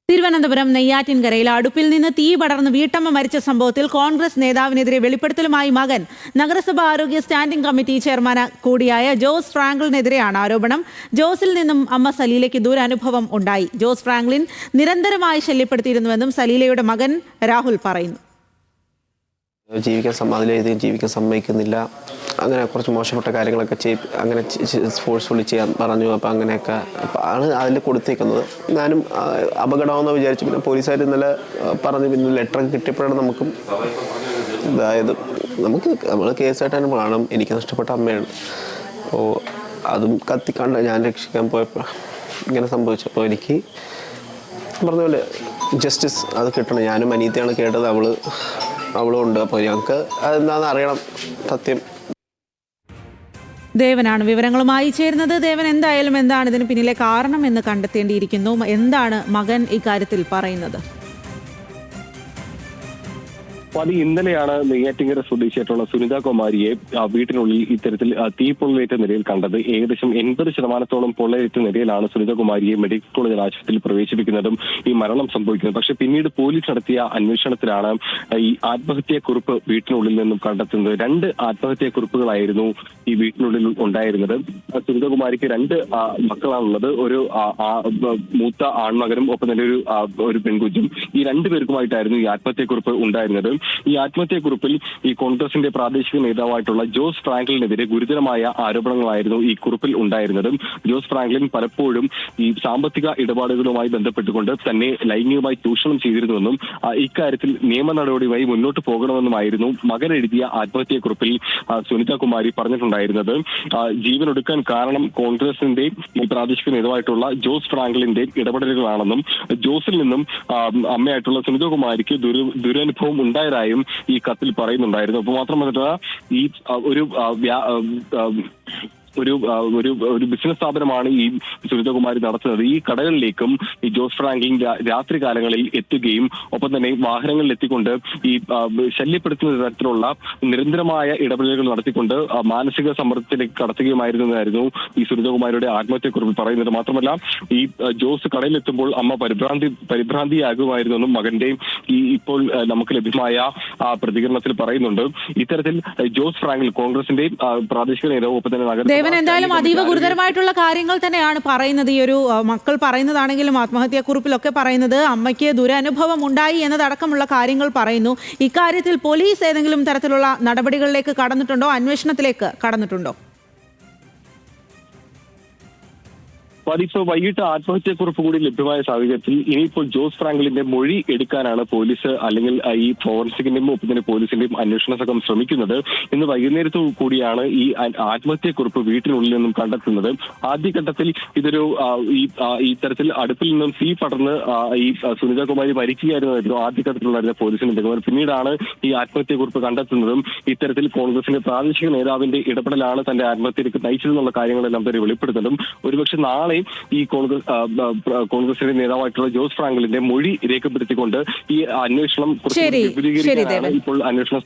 തിരുവനന്തപുരം നെയ്യാറ്റിൻകരയിൽ അടുപ്പിൽ നിന്ന് തീ പടർന്ന് വീട്ടമ്മ മരിച്ച സംഭവത്തിൽ കോൺഗ്രസ് നേതാവിനെതിരെ വെളിപ്പെടുത്തലുമായി മകൻ. നഗരസഭാ ആരോഗ്യ സ്റ്റാൻഡിംഗ് കമ്മിറ്റി ചെയർമാൻ കൂടിയായ ജോസ് ഫ്രാങ്ക്ലിനെതിരെയാണ് ആരോപണം. ജോസിൽ നിന്നും അമ്മ സലീലയ്ക്ക് ദുരനുഭവം ഉണ്ടായി. ജോസ് ഫ്രാങ്ക്ലിൻ നിരന്തരമായി ശല്യപ്പെടുത്തിയിരുന്നുവെന്നും സലീലയുടെ മകൻ രാഹുൽ പറയുന്നു. ജീവിക്കാൻ സമ്മതിക്കുന്നില്ല, അങ്ങനെ കുറച്ച് മോശപ്പെട്ട കാര്യങ്ങളൊക്കെ അങ്ങനെ ഫോഴ്സ്ഫുള്ളി ചെയ്യാൻ പറഞ്ഞു. അപ്പോൾ അങ്ങനെയൊക്കെ ആണ് അതിൽ കൊടുത്തേക്കുന്നത്. ഞാനും അപകടമാണെന്ന് വിചാരിച്ചു. പിന്നെ പോലീസുകാർ ഇന്നലെ പറഞ്ഞു. പിന്നെ ലെറ്ററൊക്കെ കിട്ടിയപ്പോഴാണ് നമുക്കും അതായത് നമ്മൾ കേസായിട്ടാണ് കാണും. എനിക്ക് നഷ്ടപ്പെട്ട അമ്മയാണ്. അപ്പോൾ അതും കത്തിക്കണ്ട് ഞാൻ രക്ഷിക്കാൻ പോയപ്പോൾ ഇങ്ങനെ സംഭവിച്ചപ്പോൾ എനിക്ക് പറഞ്ഞ പോലെ ജസ്റ്റിസ് അത് കിട്ടണം. ഞാനും അനീതിയാണ് കേട്ടത്, അവളും ഉണ്ട്. അപ്പോൾ ഞങ്ങൾക്ക് അതെന്താണെന്ന് അറിയണം സത്യം. ദേവനാണ് വിവരങ്ങളുമായി ചേരുന്നത്. ദേവൻ, എന്തായാലും എന്താണ് ഇതിന് പിന്നിലെ കാരണം എന്ന് കണ്ടെത്തേണ്ടിയിരിക്കുന്നു. എന്താണ് മകൻ ഇക്കാര്യത്തിൽ പറയുന്നത്? അത് ഇന്നലെയാണ് നെയ്യാറ്റിൻകര സ്വദേശിയായിട്ടുള്ള സുനിത കുമാരിയെ വീട്ടിനുള്ളിൽ ഇത്തരത്തിൽ തീപ്പൊള്ളലേറ്റ നിലയിൽ കണ്ടത്. ഏകദേശം 80% പൊള്ളലേറ്റ നിലയിലാണ് സുനിത കുമാരിയെ മെഡിക്കൽ കോളേജ് ആശുപത്രിയിൽ പ്രവേശിപ്പിക്കുന്നതും ഈ മരണം സംഭവിക്കുന്നത്. പക്ഷെ പിന്നീട് പോലീസ് നടത്തിയ അന്വേഷണത്തിലാണ് ഈ ആത്മഹത്യാക്കുറിപ്പ് വീട്ടിനുള്ളിൽ നിന്നും കണ്ടെത്തുന്നത്. 2 ആത്മഹത്യാക്കുറിപ്പുകളായിരുന്നു ഈ വീട്ടിനുള്ളിൽ ഉണ്ടായിരുന്നത്. സുനിതകുമാരിക്ക് 2 മക്കളാണുള്ളത്. ഒരു മൂത്ത ആൺമകനും ഒപ്പം തന്നെ ഒരു പെൺകുഞ്ഞും. ഈ 2 പേർക്കുമായിട്ടായിരുന്നു ഈ ആത്മഹത്യാക്കുറിപ്പ് ഉണ്ടായിരുന്നത്. ഈ ആത്മഹത്യാക്കുറിപ്പിൽ ഈ കോൺഗ്രസിന്റെ പ്രാദേശിക നേതാവായിട്ടുള്ള ജോസ് ഫ്രാങ്ക്ലിനെതിരെ ഗുരുതരമായ ആരോപണങ്ങളായിരുന്നു ഈ കുറിപ്പിൽ ഉണ്ടായിരുന്നത്. ജോസ് ഫ്രാങ്ക്ലിൻ പലപ്പോഴും ഈ സാമ്പത്തിക ഇടപാടുകളുമായി ബന്ധപ്പെട്ടുകൊണ്ട് തന്നെ ലൈംഗികമായി ചൂഷണം ചെയ്തിരുന്നുവെന്നും ഇക്കാര്യത്തിൽ നിയമ നടപടിയുമായി മുന്നോട്ട് പോകണമെന്നുമായിരുന്നു മകൻ എഴുതിയ ആത്മഹത്യാക്കുറിപ്പിൽ സുനിത കുമാരി പറഞ്ഞിട്ടുണ്ടായിരുന്നത്. ജീവനൊടുക്കാൻ കാരണം കോൺഗ്രസിന്റെ ഈ പ്രാദേശിക നേതാവായിട്ടുള്ള ജോസ് ഫ്രാങ്ക്ലിന്റെ ഇടപെടലുകളാണെന്നും ജോസിൽ നിന്നും അമ്മയായിട്ടുള്ള സുനിത കുമാരിക്ക് ദുരനുഭവം ഉണ്ടായതായും ഈ കത്തിൽ പറയുന്നുണ്ടായിരുന്നു. അപ്പോൾ മാത്രമല്ല ഈ ഒരു ബിസിനസ് സ്ഥാപനമാണ് ഈ സുനിതകുമാരി നടത്തുന്നത്. ഈ കടകളിലേക്കും ഈ ജോസ് ഫ്രാങ്ക്ലിൻ രാത്രി കാലങ്ങളിൽ എത്തുകയും ഒപ്പം തന്നെ വാഹനങ്ങളിൽ എത്തിക്കൊണ്ട് ഈ ശല്യപ്പെടുത്തുന്ന തരത്തിലുള്ള നിരന്തരമായ ഇടപെടലുകൾ നടത്തിക്കൊണ്ട് മാനസിക സമ്മർദ്ദത്തിലേക്ക് കടത്തുകയുമായിരുന്നതായിരുന്നു ഈ സുനിതകുമാരിയുടെ ആത്മഹത്യക്കുറിപ്പിൽ പറയുന്നത്. മാത്രമല്ല ഈ ജോസ് കടയിലെത്തുമ്പോൾ അമ്മ പരിഭ്രാന്തിയാകുമായിരുന്നെന്നും മകന്റെ ഈ ഇപ്പോൾ നമുക്ക് ലഭ്യമായ പ്രതികരണത്തിൽ പറയുന്നുണ്ട്. ഇത്തരത്തിൽ ജോസ് ഫ്രാങ്ക്ലിൻ കോൺഗ്രസിന്റെ പ്രാദേശിക നേതാവ് ഒപ്പം തന്നെ എന്തായാലും അതീവ ഗുരുതരമായിട്ടുള്ള കാര്യങ്ങൾ തന്നെയാണ് പറയുന്നത്. ഈ ഒരു മക്കൾ പറയുന്നതാണെങ്കിലും ആത്മഹത്യാക്കുറിപ്പിലൊക്കെ പറയുന്നത് അമ്മയ്ക്ക് ദുരനുഭവം ഉണ്ടായി എന്നതടക്കമുള്ള കാര്യങ്ങൾ പറയുന്നു. ഇക്കാര്യത്തിൽ പോലീസ് ഏതെങ്കിലും തരത്തിലുള്ള നടപടികളിലേക്ക് കടന്നിട്ടുണ്ടോ? അന്വേഷണത്തിലേക്ക് കടന്നിട്ടുണ്ടോ? അതിപ്പോൾ വൈകിട്ട് ആത്മഹത്യാക്കുറിപ്പ് കൂടി ലഭ്യമായ സാഹചര്യത്തിൽ ഇനിയിപ്പോൾ ജോസ് ഫ്രാങ്ക്ലിന്റെ മൊഴി എടുക്കാനാണ് പോലീസ് അല്ലെങ്കിൽ ഈ ഫോറൻസിക്കിന്റെയും ഒപ്പം തന്നെ പോലീസിന്റെയും അന്വേഷണ സംഘം ശ്രമിക്കുന്നത്. ഇന്ന് വൈകുന്നേരത്തു കൂടിയാണ് ഈ ആത്മഹത്യാക്കുറിപ്പ് വീട്ടിനുള്ളിൽ നിന്നും കണ്ടെത്തുന്നത്. ആദ്യഘട്ടത്തിൽ ഇതൊരു ഈ തരത്തിൽ അടുപ്പിൽ നിന്നും തീ പടർന്ന് ഈ സുനിത കുമാരി മരിക്കുകയായിരുന്നു ആദ്യഘട്ടത്തിലുണ്ടായിരുന്ന പോലീസിന്റെ നിഗമനം. പിന്നീടാണ് ഈ ആത്മഹത്യാക്കുറിപ്പ് കണ്ടെത്തുന്നതും ഇത്തരത്തിൽ കോൺഗ്രസിന്റെ പ്രാദേശിക നേതാവിന്റെ ഇടപെടലാണ് തന്റെ ആത്മഹത്യയിലേക്ക് നയിച്ചതെന്നുള്ള കാര്യങ്ങളെല്ലാം തന്നെ വെളിപ്പെടുത്തുന്നതും. ഒരുപക്ഷെ നാളെ ഈ കോൺഗ്രസിന്റെ നേതാവായിട്ടുള്ള ജോസ് ഫ്രാങ്ക്ലിന്റെ മൊഴി രേഖപ്പെടുത്തിക്കൊണ്ട് ഈ അന്വേഷണം ഇപ്പോൾ അന്വേഷണം